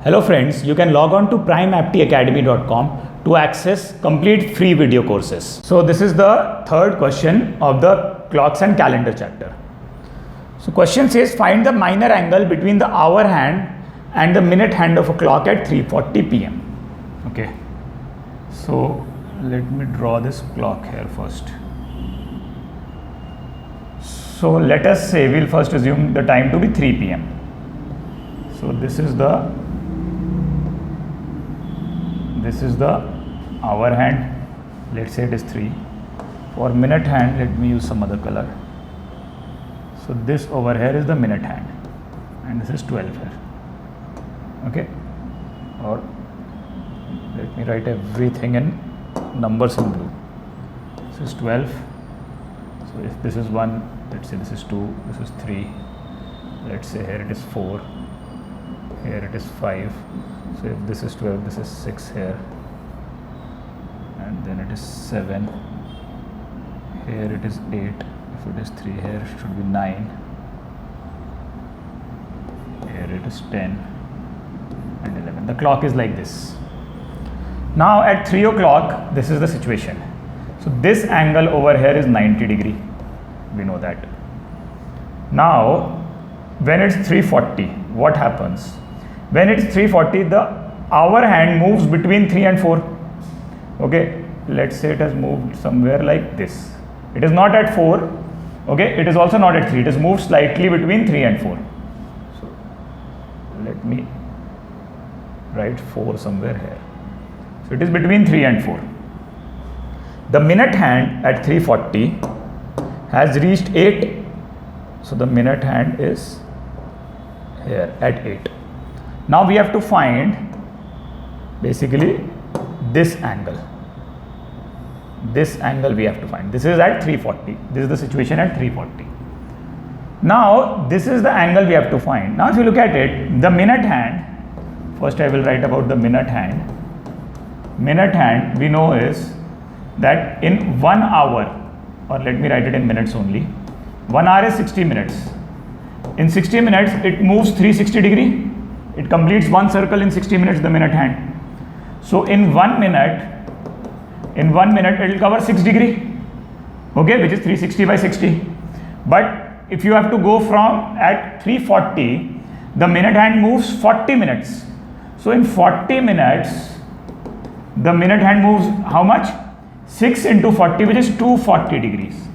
Hello friends, you can log on to primeaptacademy.com to access complete free video courses. So this is the third question of the clocks and calendar chapter. So question says find the minor angle between the hour hand and the minute hand of a clock at 3:40 p.m. Okay. So let me draw this clock here first. So let us say we'll first assume the time to be 3 p.m. So this is the hour hand, let's say it is 3. For minute hand, let me use some other color. So this over here is the minute hand and this is 12 here. Okay, or let me write everything in numbers in blue. This is 12. So if this is 1, let's say this is 2, this is 3, let's say here it is 4, here it is 5. So if this is 12, this is 6 here, and then it is 7, here it is 8, if it is 3 here it should be 9, here it is 10 and 11. The clock is like this. Now at 3 o'clock, this is the situation. So this angle over here is 90 degree, we know that. Now when it's 3:40, what happens? When it's 3:40, the hour hand moves between 3 and 4. Okay, let's say it has moved somewhere like this. It is not at 4. Okay, it is also not at 3. It has moved slightly between 3 and 4. So let me write 4 somewhere here. So it is between 3 and 4. The minute hand at 3:40 has reached 8. So the minute hand is here at 8. Now we have to find basically this angle. This angle we have to find. This is at 3:40. This is the situation at 3:40. Now this is the angle we have to find. Now if you look at it, the minute hand, first I will write about the minute hand. Minute hand we know is that in 1 hour, or let me write it in minutes only, 1 hour is 60 minutes. In 60 minutes it moves 360 degree. It completes one circle in 60 minutes, the minute hand. So in 1 minute it will cover 6 degree, okay, which is 360 by 60. But if you have to go from at 3:40, the minute hand moves 40 minutes. So in 40 minutes, the minute hand moves how much? 6 into 40, which is 240 degrees.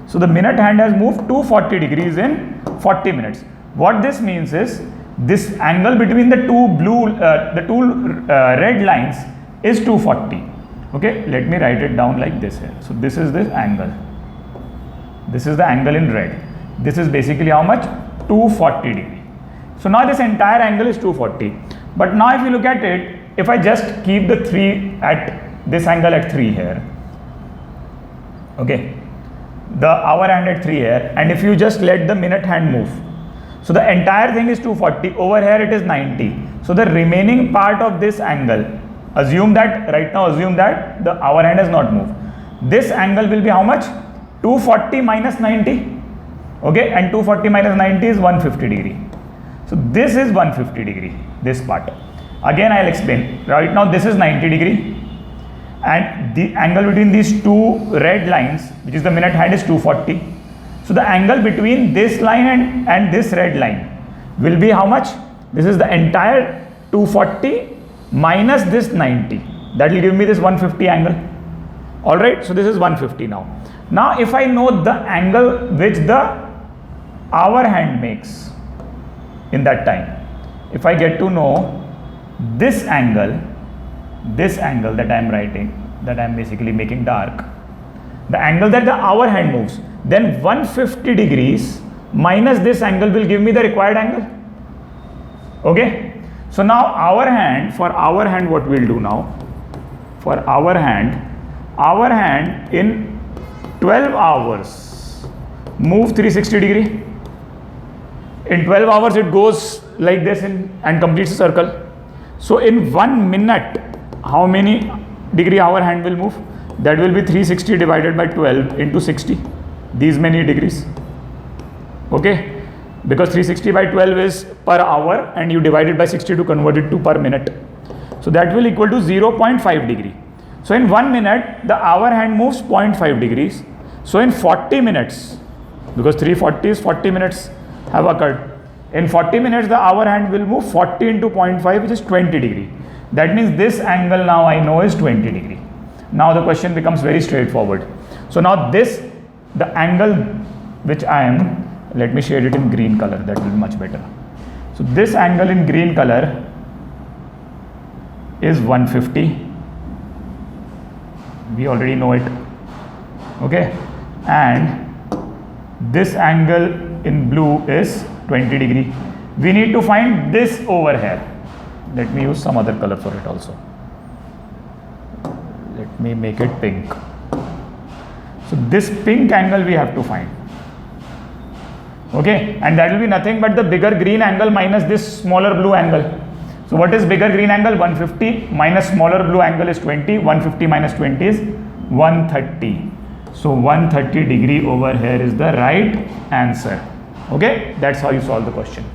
So the minute hand has moved 240 degrees in 40 minutes. What this means is, this angle between the two red lines is 240. Okay, let me write it down like this here. So this is this angle. This is the angle in red. This is basically how much? 240 degree. So now this entire angle is 240. But now if you look at it, if I just keep the 3 at this angle at 3 here, okay, the hour hand at 3 here, and if you just let the minute hand move, so the entire thing is 240, over here it is 90. So the remaining part of this angle, assume that the hour hand has not moved. This angle will be how much? 240 minus 90. Okay, and 240 minus 90 is 150 degree. So this is 150 degree, this part. Again I will explain. Right now this is 90 degree. And the angle between these two red lines, which is the minute hand, is 240. So the angle between this line and this red line will be how much? This is the entire 240 minus this 90. That will give me this 150 angle. Alright, so this is 150 now. Now if I know the angle which the hour hand makes in that time, if I get to know this angle that I am writing, that I am basically making dark, the angle that the hour hand moves, then 150 degrees minus this angle will give me the required angle. Okay, so now for our hand what we'll do now, for our hand in 12 hours move 360 degree. In 12 hours it goes like this and completes a circle. So in 1 minute, how many degree hour hand will move? That will be 360 divided by 12 into 60. These many degrees. Okay. because 360 by 12 is per hour and you divide it by 60 to convert it to per minute. So that will equal to 0.5 degree. So in 1 minute, the hour hand moves 0.5 degrees. So in 40 minutes, because 340 is 40 minutes have occurred. In 40 minutes, the hour hand will move 40 into 0.5, which is 20 degree. That means this angle now I know is 20 degree. Now the question becomes very straightforward. So now this, the angle which I am, let me shade it in green color, that will be much better. So this angle in green color is 150. We already know it. Okay. And this angle in blue is 20 degree. We need to find this over here. Let me use some other color for it also. Let me make it pink. So this pink angle we have to find. Okay, and that will be nothing but the bigger green angle minus this smaller blue angle. So what is bigger green angle? 150 minus smaller blue angle is 20. 150 minus 20 is 130. So 130 degree over here is the right answer. Okay, that's how you solve the question.